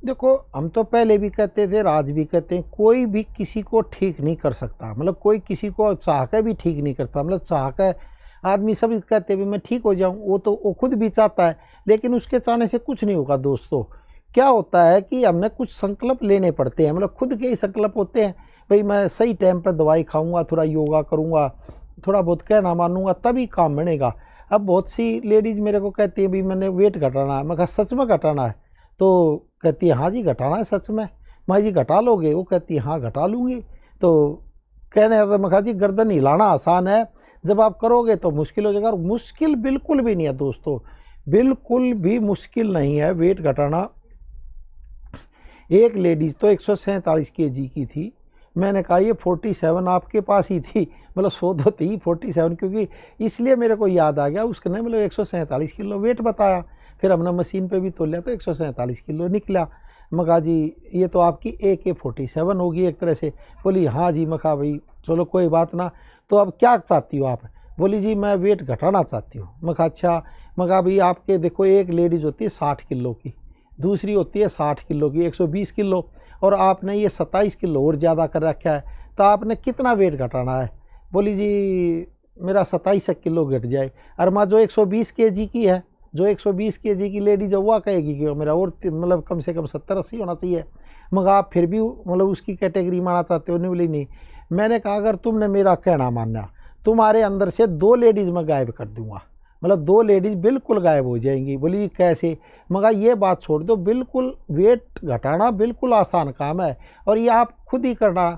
देखो, हम तो पहले भी कहते थे, आज भी कहते हैं, कोई भी किसी को ठीक नहीं कर सकता। मतलब कोई किसी को चाह कर भी ठीक नहीं करता। मतलब चाह कर आदमी सब कहते हैं मैं ठीक हो जाऊं, वो खुद भी चाहता है, लेकिन उसके चाहने से कुछ नहीं होगा दोस्तों। क्या होता है कि हमने कुछ संकल्प लेने पड़ते हैं, मतलब खुद के ही संकल्प होते हैं। भाई मैं सही टाइम पर दवाई खाऊंगा, थोड़ा योगा करूंगा, थोड़ा बहुत कहना मानूंगा, तभी काम बनेगा। अब बहुत सी लेडीज़ मेरे को कहती है भाई मैंने वेट घटाना है। मैं कहा सच में घटाना है? तो कहती है हाँ जी घटाना है सच में। मैं जी घटा लोगे? वो कहती है हाँ घटा लूँगी। तो कहने आता मैं कहा जी गर्दन हिलाना आसान है, जब आप करोगे तो मुश्किल हो जाएगा। और मुश्किल बिल्कुल भी नहीं है दोस्तों, बिल्कुल भी मुश्किल नहीं है वेट घटाना। एक लेडीज़ तो 147 केजी की थी। मैंने कहा ये 47 आपके पास ही थी, मतलब 100 तो थी 47, क्योंकि इसलिए मेरे को याद आ गया उसने मतलब 147 किलो वेट बताया। फिर हमने मशीन पे भी तोल लिया तो 147 किलो निकला। मगा जी ये तो आपकी AK-47 होगी एक तरह से। बोली हाँ जी। मखा भाई चलो कोई बात ना, तो अब क्या चाहती हो आप? बोली जी मैं वेट घटाना चाहती हूँ। मखा अच्छा। मगा भाई आपके देखो एक लेडीज़ होती है 60 किलो की, दूसरी होती है 60 किलो की, 120 किलो, और आपने ये 27 किलो और ज़्यादा कर रखा है, तो आपने कितना वेट घटाना है? बोली जी मेरा 27 किलो घट जाए। और माँ जो 120 केजी की है, जो 120 केजी की लेडी जो वह कहेगी कि मेरा और मतलब कम से कम 70-80 होना चाहिए। मगर आप फिर भी मतलब उसकी कैटेगरी में आना चाहते हो? नहीं। बोली नहीं। मैंने कहा अगर तुमने मेरा कहना माना, तुम्हारे अंदर से 2 लेडीज़ मैं गायब कर दूंगा, मतलब 2 लेडीज़ बिल्कुल गायब हो जाएंगी। बोली कैसे? मगर ये बात छोड़ दो, बिल्कुल वेट घटाना बिल्कुल आसान काम है, और ये आप खुद ही करना।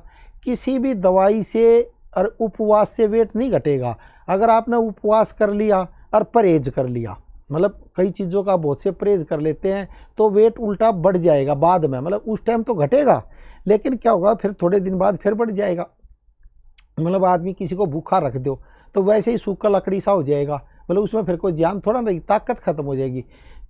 किसी भी दवाई से और उपवास से वेट नहीं घटेगा। अगर आपने उपवास कर लिया और परहेज कर लिया, मतलब कई चीज़ों का बहुत से परहेज कर लेते हैं, तो वेट उल्टा बढ़ जाएगा बाद में। मतलब उस टाइम तो घटेगा, लेकिन क्या होगा फिर थोड़े दिन बाद फिर बढ़ जाएगा। मतलब आदमी किसी को भूखा रख दो तो वैसे ही सूखा लकड़ी सा हो जाएगा, मतलब उसमें फिर कोई जान थोड़ा नहीं, ताकत खत्म हो जाएगी।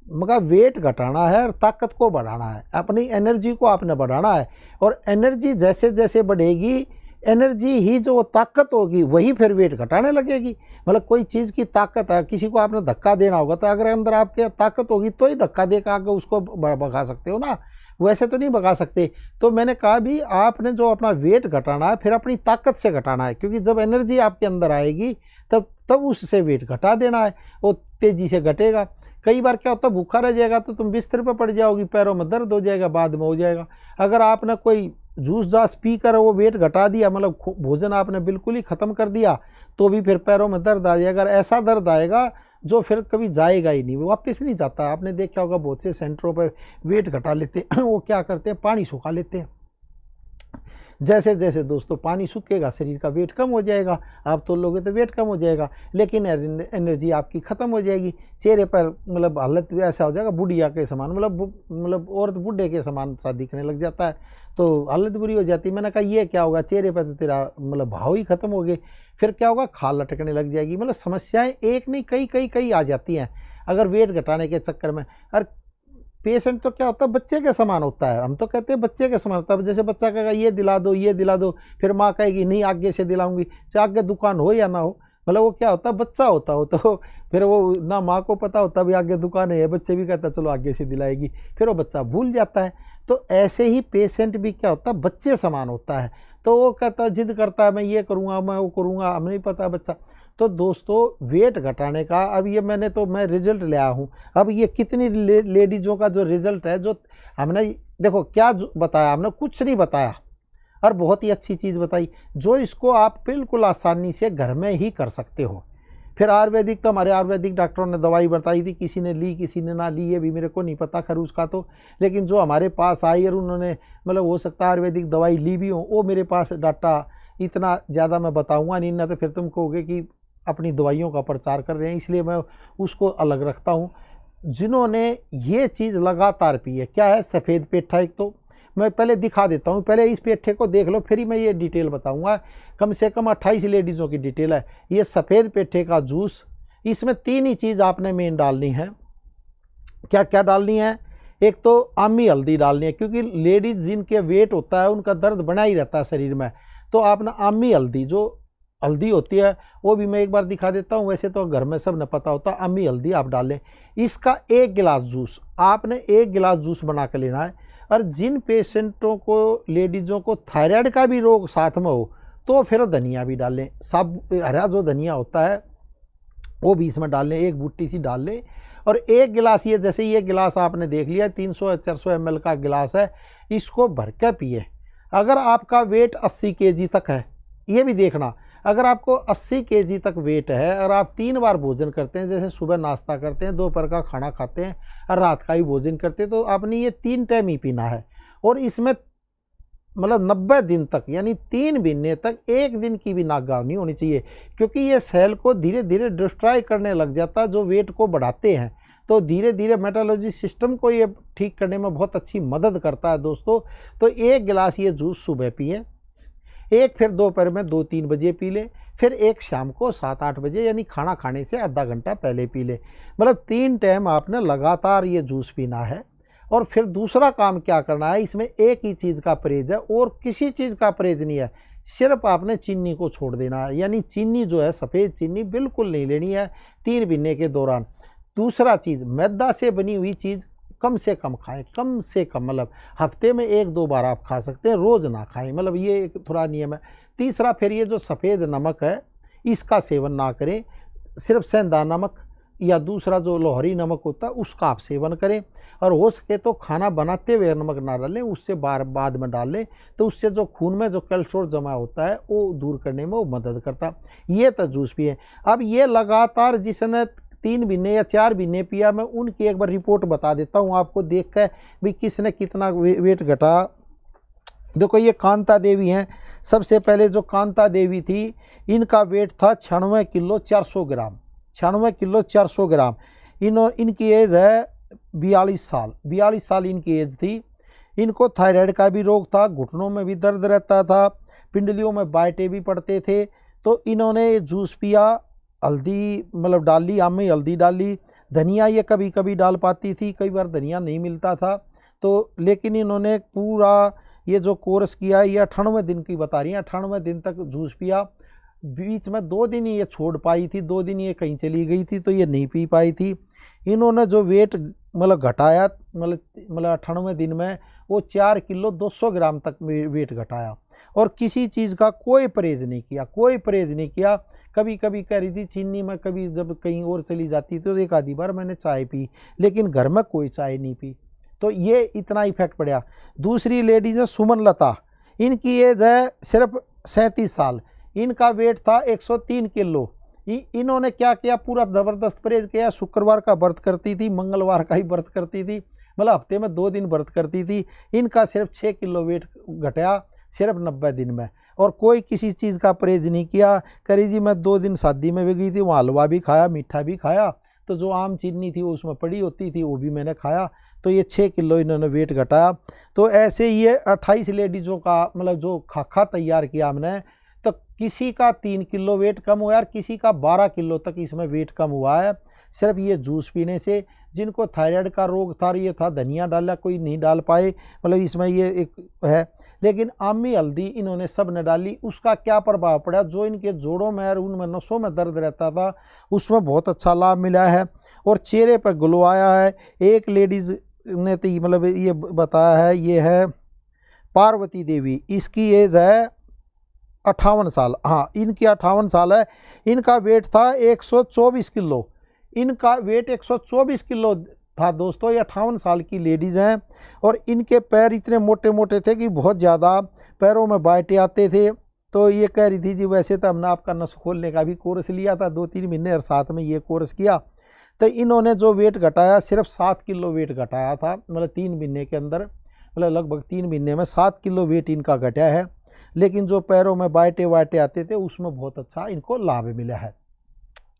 मगर वेट घटाना है और ताकत को बढ़ाना है, अपनी एनर्जी को आपने बढ़ाना है। और एनर्जी जैसे जैसे बढ़ेगी, एनर्जी ही जो ताकत होगी वही फिर वेट घटाने लगेगी। मतलब कोई चीज़ की ताकत है, किसी को आपने धक्का देना होगा, तो अगर अंदर आपके ताकत होगी तो ही धक्का दे के आगे उसको भगा सकते हो ना, वैसे तो नहीं भगा सकते। तो मैंने कहा भी आपने जो अपना वेट घटाना है फिर अपनी ताकत से घटाना है, क्योंकि जब एनर्जी आपके अंदर आएगी तब तब उससे वेट घटा देना है, वो तेज़ी से घटेगा। कई बार क्या होता है भूखा रह जाएगा तो तुम बिस्तर पर पड़ जाओगी, पैरों में दर्द हो जाएगा, बाद में हो जाएगा। अगर आपने कोई जूस जास पी कर वो वेट घटा दिया, मतलब भोजन आपने बिल्कुल ही ख़त्म कर दिया, तो भी फिर पैरों में दर्द आ जाएगा। ऐसा दर्द आएगा जो फिर कभी जाएगा ही नहीं, वो वापस नहीं जाता। आपने देखा होगा बहुत से सेंटरों पर वेट घटा लेते हैं वो क्या करते हैं, पानी सुखा लेते हैं। जैसे जैसे दोस्तों पानी सूखेगा शरीर का वेट कम हो जाएगा, आप तो लोगे तो वेट कम हो जाएगा, लेकिन एनर्जी आपकी ख़त्म हो जाएगी। चेहरे पर मतलब हालत ऐसा हो जाएगा बुढ़िया के समान, मतलब औरत बूढ़े के समान सा दिखने लग जाता है, तो हालत बुरी हो जाती है। मैंने कहा ये क्या होगा, चेहरे पर तो तेरा मतलब भाव ही खत्म हो गए। फिर क्या होगा, खाल लटकने लग जाएगी। मतलब समस्याएं एक नहीं कई कई कई आ जाती हैं अगर वेट घटाने के चक्कर में। और पेशेंट तो क्या होता है बच्चे के समान होता है, हम तो कहते हैं बच्चे के समान होता है। जैसे बच्चा कहेगा ये दिला दो ये दिला दो, फिर माँ कहेगी नहीं आगे से दिलाऊंगी, चाहे आगे दुकान हो या ना हो। मतलब वो क्या होता है बच्चा होता हो, तो फिर वो ना माँ को पता होता भी आगे दुकान है, बच्चे भी कहता चलो आगे से दिलाएगी, फिर वो बच्चा भूल जाता है। तो ऐसे ही पेशेंट भी क्या होता है बच्चे समान होता है, तो वो कहता है जिद करता है मैं ये करूँगा मैं वो करूँगा, हमें नहीं पता बच्चा। तो दोस्तों वेट घटाने का अब ये मैं रिजल्ट ले आया हूँ। अब ये कितनी लेडीज़ों का जो रिजल्ट है, जो हमने देखो क्या बताया, हमने कुछ नहीं बताया और बहुत ही अच्छी चीज़ बताई, जो इसको आप बिल्कुल आसानी से घर में ही कर सकते हो। फिर आयुर्वेदिक तो हमारे आयुर्वेदिक डॉक्टरों ने दवाई बताई थी, किसी ने ली किसी ने ना ली, ये भी मेरे को नहीं पता खैर उसका तो, लेकिन जो हमारे पास आई और उन्होंने मतलब हो सकता है आयुर्वेदिक दवाई ली भी हो, वो मेरे पास डाटा इतना ज़्यादा मैं बताऊँगा नहीं, ना तो फिर तुम कहोगे कि अपनी दवाइयों का प्रचार कर रहे हैं, इसलिए मैं उसको अलग रखता हूँ। जिन्होंने ये चीज़ लगातार पी है, क्या है सफ़ेद पेठा, एक तो मैं पहले दिखा देता हूँ, पहले इस पेठे को देख लो फिर ही मैं ये डिटेल बताऊँगा। कम से कम 28 लेडीज़ों की डिटेल है। ये सफ़ेद पेठे का जूस, इसमें 3 ही चीज़ आपने मेन डालनी है। क्या क्या डालनी है, एक तो आमी हल्दी डालनी है, क्योंकि लेडीज़ जिनके वेट होता है उनका दर्द बना ही रहता है शरीर में, तो आपने आमी हल्दी जो हल्दी होती है वो भी मैं एक बार दिखा देता हूँ, वैसे तो घर में सब ने पता होता है, अम्मी हल्दी आप डालें। इसका 1 गिलास जूस, आपने 1 गिलास जूस बना कर लेना है और जिन पेशेंटों को, लेडीज़ों को थायराइड का भी रोग साथ में हो तो फिर धनिया भी डाल लें। सब हरा जो धनिया होता है वो भी इसमें डाल लें, एक बूटी सी डाल लें। और एक गिलास, ये जैसे ये गिलास आपने देख लिया 300-400 ml का गिलास है, इसको भर के पिए। अगर आपका वेट 80 kg तक है, ये भी देखना, अगर आपको 80 kg तक वेट है और आप 3 बार भोजन करते हैं, जैसे सुबह नाश्ता करते हैं, दोपहर का खाना खाते हैं और रात का ही भोजन करते हैं, तो आपने ये 3 टाइम ही पीना है। और इसमें मतलब 90 दिन तक, यानी 3 महीने तक एक दिन की भी नागाह नहीं होनी चाहिए, क्योंकि ये सेल को धीरे धीरे डिस्ट्रॉय करने लग जाता है जो वेट को बढ़ाते हैं। तो धीरे धीरे मेटाबॉलिक सिस्टम को ये ठीक करने में बहुत अच्छी मदद करता है दोस्तों। तो एक गिलास ये जूस सुबह पिए, एक फिर दोपहर में 2-3 बजे पी लें, फिर एक शाम को 7-8 बजे, यानी खाना खाने से आधा घंटा पहले पी लें। मतलब 3 टाइम आपने लगातार ये जूस पीना है। और फिर दूसरा काम क्या करना है, इसमें एक ही चीज़ का परहेज है और किसी चीज़ का परहेज नहीं है, सिर्फ आपने चीनी को छोड़ देना है। यानी चीनी जो है, सफ़ेद चीनी बिल्कुल नहीं लेनी है 3 महीने के दौरान। दूसरा चीज़, मैदा से बनी हुई चीज़ कम से कम खाएं, कम से कम, मतलब हफ्ते में 1-2 बार आप खा सकते हैं, रोज़ ना खाएं, मतलब ये एक थोड़ा नियम है। तीसरा, फिर ये जो सफ़ेद नमक है इसका सेवन ना करें, सिर्फ सेंधा नमक या दूसरा जो लोहरी नमक होता है उसका आप सेवन करें। और हो सके तो खाना बनाते हुए नमक ना डालें, उससे बाद में डाल लें, तो उससे जो खून में जो कोलेस्ट्रॉल जमा होता है वो दूर करने में वो मदद करता। ये तो जूस पिए। अब ये लगातार जिसने 3 महीने या 4 महीने पिया, मैं उनकी एक बार रिपोर्ट बता देता हूँ आपको, देख कर भी किसने कितना वेट घटा। देखो ये कांता देवी हैं। सबसे पहले जो कांता देवी थी, इनका वेट था 96 किलो 400 ग्राम, 96 किलो 400 ग्राम। इनकी एज है 42 साल इनकी एज थी। इनको थायराइड का भी रोग था, घुटनों में भी दर्द रहता था, पिंडलियों में बाइटें भी पड़ते थे। तो इन्होंने जूस पिया, हल्दी मतलब डाल ली, आम में हल्दी डाल ली, धनिया ये कभी कभी डाल पाती थी, कई बार धनिया नहीं मिलता था। तो लेकिन इन्होंने पूरा ये जो कोर्स किया, ये 98 दिन की बता रही हैं, 98 दिन तक जूस पिया। बीच में 2 दिन ये छोड़ पाई थी, 2 दिन ये कहीं चली गई थी तो ये नहीं पी पाई थी। इन्होंने जो वेट मतलब घटाया, मतलब 98 दिन में वो 4 किलो 200 ग्राम तक वेट घटाया। और किसी चीज़ का कोई परहेज नहीं किया, कोई परहेज नहीं किया। कभी कभी कह रही थी चीनी में, कभी जब कहीं और चली जाती तो एक आधी बार मैंने चाय पी, लेकिन घर में कोई चाय नहीं पी। तो ये इतना इफेक्ट पड़ा। दूसरी लेडीज है सुमन लता, इनकी एज है सिर्फ 37 साल, इनका वेट था 103 किलो। इन्होंने क्या किया, पूरा ज़बरदस्त परहेज किया। शुक्रवार का व्रत करती थी, मंगलवार का ही व्रत करती थी, मतलब हफ्ते में 2 दिन व्रत करती थी। इनका सिर्फ 6 किलो वेट घटा सिर्फ 90 दिन में, और कोई किसी चीज़ का परहेज नहीं किया। करी जी मैं 2 दिन शादी में भी गई थी, वहाँ हलवा भी खाया, मीठा भी खाया, तो जो आम चीनी थी वो उसमें पड़ी होती थी वो भी मैंने खाया। तो ये 6 किलो इन्होंने वेट घटाया। तो ऐसे ये 28 लेडीज़ों का मतलब जो खाका तैयार किया हमने, तो किसी का 3 किलो वेट कम हुआ है और किसी का 12 किलो तक इसमें वेट कम हुआ है, सिर्फ ये जूस पीने से। जिनको थायराइड का रोग था, ये था धनिया डाला, कोई नहीं डाल पाए, मतलब इसमें ये एक है। लेकिन आमी हल्दी इन्होंने सब ने डाली, उसका क्या प्रभाव पड़ा, जो इनके जोड़ों में और उनमें नसों में दर्द रहता था उसमें बहुत अच्छा लाभ मिला है और चेहरे पर ग्लो आया है। एक लेडीज़ ने तो मतलब ये बताया है, ये है पार्वती देवी, इसकी एज है 58 साल, हाँ इनकी 58 साल है। इनका वेट था 124 किलो, इनका वेट 124 किलो था दोस्तों। ये 58 साल की लेडीज़ हैं और इनके पैर इतने मोटे मोटे थे कि बहुत ज़्यादा पैरों में बाइटें आते थे। तो ये कह रही थी जी वैसे तो हमने आपका नस खोलने का भी कोर्स लिया था 2-3 महीने और साथ में ये कोर्स किया। तो इन्होंने जो वेट घटाया सिर्फ 7 किलो वेट घटाया था, मतलब 3 महीने के अंदर, मतलब लगभग 3 महीने में 7 किलो वेट इनका घटा है। लेकिन जो पैरों में बाइटें वाइटें आते थे उसमें बहुत अच्छा इनको लाभ मिला है।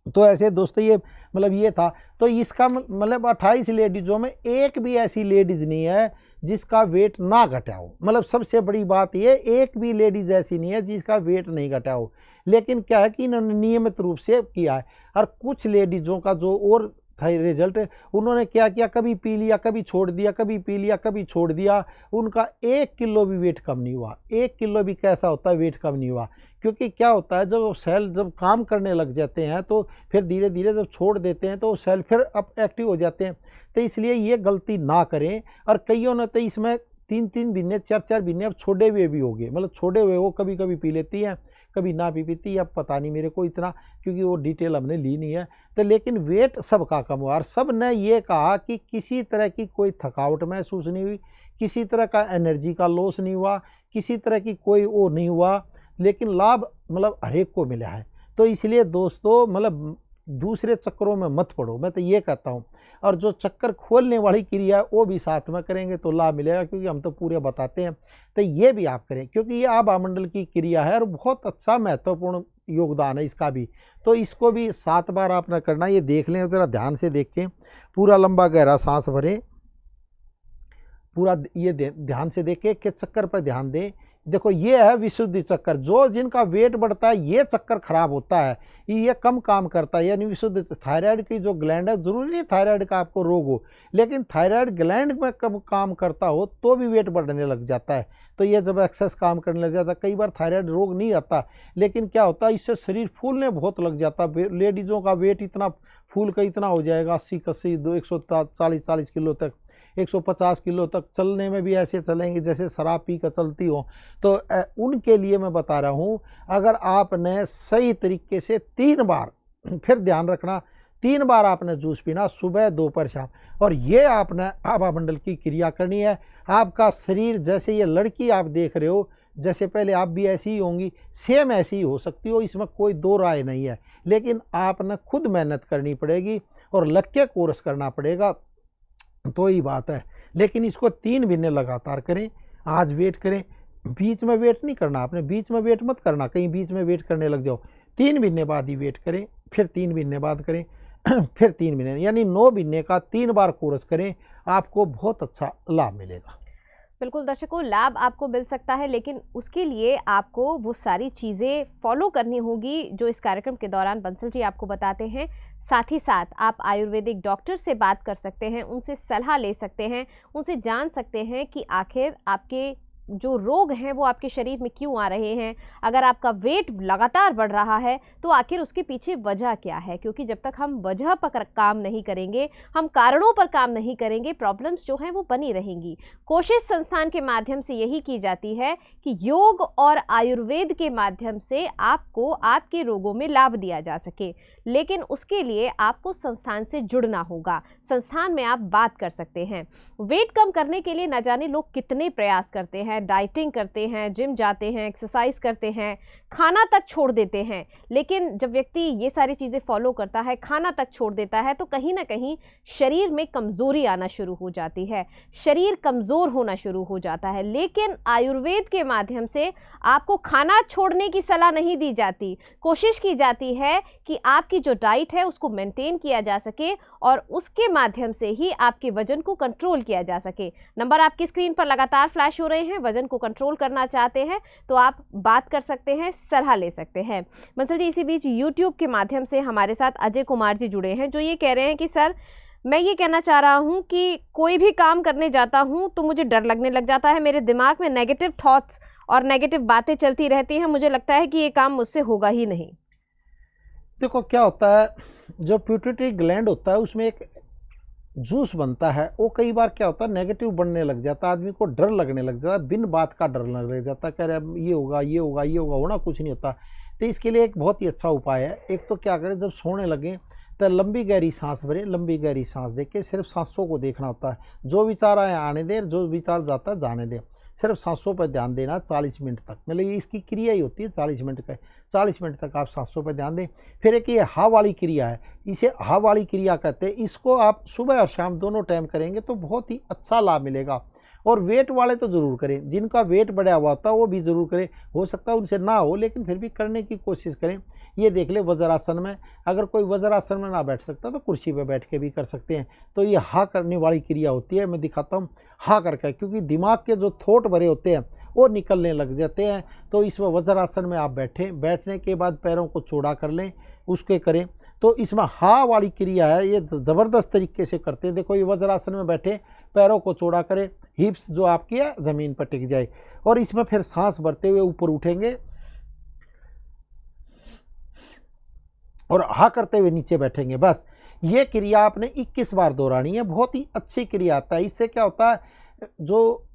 तो ऐसे दोस्तों ये मतलब ये था। तो इसका मतलब 28 लेडीज़ों में एक भी ऐसी लेडीज़ नहीं है जिसका वेट ना घटा हो। मतलब सबसे बड़ी बात ये, एक भी लेडीज़ ऐसी नहीं है जिसका वेट नहीं घटा हो। लेकिन क्या है कि इन्होंने नियमित रूप से किया है। और कुछ लेडीज़ों का जो और था रिजल्ट, उन्होंने क्या किया, कभी पी लिया कभी छोड़ दिया, कभी पी लिया कभी छोड़ दिया, उनका 1 किलो भी वेट कम नहीं हुआ। 1 किलो भी कैसा होता है वेट कम नहीं हुआ, क्योंकि क्या होता है जब सेल जब काम करने लग जाते हैं तो फिर धीरे धीरे जब छोड़ देते हैं तो सेल फिर अब एक्टिव हो जाते हैं। तो इसलिए ये गलती ना करें। और कईयों ने तो इसमें 3-3 बिन्ने 4-4 बिन्ने अब छोड़े हुए भी हो गए, मतलब छोड़े हुए वो कभी कभी पी लेती हैं, कभी ना भी पीती, अब पता नहीं मेरे को इतना, क्योंकि वो डिटेल हमने ली नहीं है। तो लेकिन वेट सबका कम हुआ और सब ने ये कहा कि किसी तरह की कोई थकावट महसूस नहीं हुई, किसी तरह का एनर्जी का लॉस नहीं हुआ, किसी तरह की कोई वो नहीं हुआ, लेकिन लाभ मतलब हरेक को मिला है। तो इसलिए दोस्तों मतलब दूसरे चक्करों में मत पड़ो, मैं तो ये कहता हूँ। और जो चक्कर खोलने वाली क्रिया है वो भी साथ में करेंगे तो लाभ मिलेगा, क्योंकि हम तो पूरे बताते हैं। तो ये भी आप करें, क्योंकि ये आभामंडल की क्रिया है और बहुत अच्छा महत्वपूर्ण योगदान है इसका भी। तो इसको भी 7 बार आपने करना, ये देख लें ज़रा ध्यान से देखें। पूरा लंबा गहरा सांस भरें, पूरा ये ध्यान से देखें कि चक्कर पर ध्यान दें। देखो ये है विशुद्धि चक्कर, जो जिनका वेट बढ़ता है ये चक्कर खराब होता है, ये कम काम करता है। यानी विशुद्ध थायराइड की जो ग्लैंड है, जरूरी नहीं थायराइड का आपको रोग हो, लेकिन थायराइड ग्लैंड में कब काम करता हो तो भी वेट बढ़ने लग जाता है। तो ये जब एक्सेस काम करने लग जाता है, कई बार थायराइड रोग नहीं आता, लेकिन क्या होता है इससे शरीर फूलने बहुत लग जाता है। लेडीज़ों का वेट इतना फूल का इतना हो जाएगा 80 140 किलो तक, 150 किलो तक, चलने में भी ऐसे चलेंगे जैसे शराब पी कर चलती हो। तो उनके लिए मैं बता रहा हूँ, अगर आपने सही तरीके से 3 बार, फिर ध्यान रखना 3 बार आपने जूस पीना, सुबह दोपहर शाम, और ये आपने आभामंडल की क्रिया करनी है। आपका शरीर जैसे ये लड़की आप देख रहे हो, जैसे पहले आप भी ऐसी ही होंगी, सेम ऐसी ही हो सकती हो, इसमें कोई दो राय नहीं है। लेकिन आपने खुद मेहनत करनी पड़ेगी और लग के कोर्स करना पड़ेगा, तो ही बात है। लेकिन इसको 3 महीने लगातार करें। आज वेट करें, बीच में वेट नहीं करना आपने, बीच में वेट मत करना, कहीं बीच में वेट करने लग जाओ। 3 महीने बाद ही वेट करें, फिर 3 महीने बाद करें, फिर 3 महीने, यानी 9 महीने का 3 बार कोर्स करें, आपको बहुत अच्छा लाभ मिलेगा। बिल्कुल दर्शकों, लाभ आपको मिल सकता है, लेकिन उसके लिए आपको वो सारी चीज़ें फॉलो करनी होगी जो इस कार्यक्रम के दौरान बंसल जी आपको बताते हैं। साथ ही साथ आप आयुर्वेदिक डॉक्टर से बात कर सकते हैं, उनसे सलाह ले सकते हैं, उनसे जान सकते हैं कि आखिर आपके जो रोग हैं वो आपके शरीर में क्यों आ रहे हैं। अगर आपका वेट लगातार बढ़ रहा है तो आखिर उसके पीछे वजह क्या है, क्योंकि जब तक हम वजह पर काम नहीं करेंगे, हम कारणों पर काम नहीं करेंगे, प्रॉब्लम्स जो हैं वो बनी रहेंगी। कोशिश संस्थान के माध्यम से यही की जाती है कि योग और आयुर्वेद के माध्यम से आपको आपके रोगों में लाभ दिया जा सके, लेकिन उसके लिए आपको संस्थान से जुड़ना होगा। संस्थान में आप बात कर सकते हैं। वेट कम करने के लिए न जाने लोग कितने प्रयास करते हैं, डाइटिंग करते हैं, जिम जाते हैं, एक्सरसाइज करते हैं, खाना तक छोड़ देते हैं। लेकिन जब व्यक्ति ये सारी चीज़ें फॉलो करता है, खाना तक छोड़ देता है, तो कहीं ना कहीं शरीर में कमज़ोरी आना शुरू हो जाती है, शरीर कमज़ोर होना शुरू हो जाता है। लेकिन आयुर्वेद के माध्यम से आपको खाना छोड़ने की सलाह नहीं दी जाती, कोशिश की जाती है कि आपकी जो डाइट है उसको मेंटेन किया जा सके और उसके माध्यम से ही आपके वजन को कंट्रोल किया जा सके। नंबर आपकी स्क्रीन पर लगातार फ्लैश हो रहे हैं। वजन को कंट्रोल करना चाहते हैं तो आप बात कर सकते हैं, सलाह ले सकते हैं। बंसल जी, इसी बीच यूट्यूब के माध्यम से हमारे साथ अजय कुमार जी जुड़े हैं, जो ये कह रहे हैं कि सर, मैं ये कहना चाह रहा हूँ कि कोई भी काम करने जाता हूँ तो मुझे डर लगने लग जाता है, मेरे दिमाग में नेगेटिव थॉट्स और नेगेटिव बातें चलती रहती हैं, मुझे लगता है कि ये काम मुझसे होगा ही नहीं। देखो क्या होता है, जो पिट्यूटरी ग्लैंड होता है उसमें एक जूस बनता है, वो कई बार क्या होता है नेगेटिव बनने लग जाता है, आदमी को डर लगने लग जाता है, बिन बात का डर लगने लग जाता है, कह रहे ये होगा ये होगा ये होगा, होना कुछ नहीं होता। तो इसके लिए एक बहुत ही अच्छा उपाय है। एक तो क्या करें, जब सोने लगे तो लंबी गहरी सांस भरें, लंबी गहरी सांस दे के सिर्फ सांसों को देखना होता है, जो विचार आए आने दें, जो विचार जाता है जाने दें, सिर्फ सांसों पर ध्यान देना 40 मिनट तक। मतलब ये इसकी क्रिया ही होती है 40 मिनट का, 40 मिनट तक आप सांसों पर ध्यान दें। फिर एक ये हा वाली क्रिया है, इसे हा वाली क्रिया कहते हैं, इसको आप सुबह और शाम दोनों टाइम करेंगे तो बहुत ही अच्छा लाभ मिलेगा। और वेट वाले तो ज़रूर करें, जिनका वेट बढ़ा हुआ होता है वो भी ज़रूर करें, हो सकता है उनसे ना हो लेकिन फिर भी करने की कोशिश करें। ये देख ले वज्रासन में, अगर कोई वज्रासन में ना बैठ सकता तो कुर्सी पे बैठ के भी कर सकते हैं। तो ये हा करने वाली क्रिया होती है, मैं दिखाता हूँ हा करके, क्योंकि दिमाग के जो थॉट भरे होते हैं वो निकलने लग जाते हैं। तो इसमें वज्रासन में आप बैठें, बैठने के बाद पैरों को चौड़ा कर लें, उसके करें। तो इसमें हा वाली क्रिया है, ये ज़बरदस्त तरीके से करते हैं। देखो ये वज्रासन में बैठे, पैरों को चौड़ा करें, हिप्स जो आपकी है ज़मीन पर टिक जाए, और इसमें फिर सांस भरते हुए ऊपर उठेंगे और हा करते हुए नीचे बैठेंगे। बस ये क्रिया आपने 21 बार दोहरानी है, बहुत ही अच्छी क्रिया आता है। इससे क्या होता है, जो